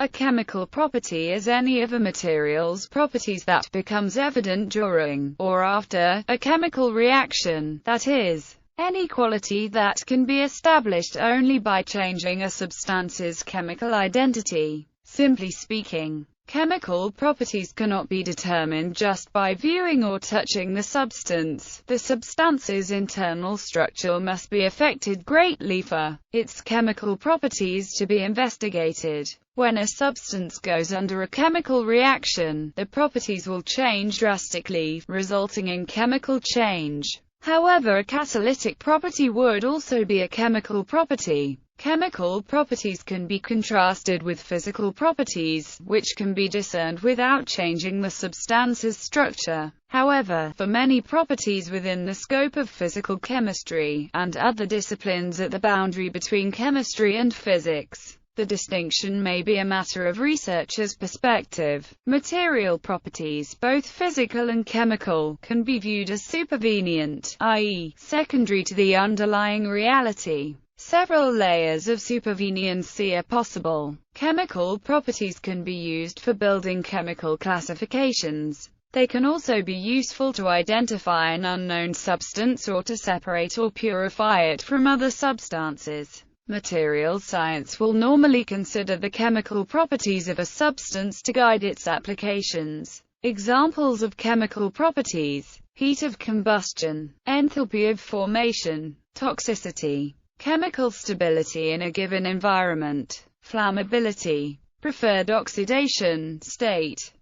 A chemical property is any of a material's properties that becomes evident during, or after, a chemical reaction, that is, any quality that can be established only by changing a substance's chemical identity. Simply speaking, chemical properties cannot be determined just by viewing or touching the substance. The substance's internal structure must be affected greatly for its chemical properties to be investigated. When a substance goes under a chemical reaction, the properties will change drastically, resulting in chemical change. However, a catalytic property would also be a chemical property. Chemical properties can be contrasted with physical properties, which can be discerned without changing the substance's structure. However, for many properties within the scope of physical chemistry, and other disciplines at the boundary between chemistry and physics, the distinction may be a matter of researcher's perspective. Material properties, both physical and chemical, can be viewed as supervenient, i.e., secondary to the underlying reality. Several layers of superveniency are possible. Chemical properties can be used for building chemical classifications. They can also be useful to identify an unknown substance or to separate or purify it from other substances. Materials science will normally consider the chemical properties of a substance to guide its applications. Examples of chemical properties: heat of combustion, enthalpy of formation, toxicity, chemical stability in a given environment, flammability, preferred oxidation state.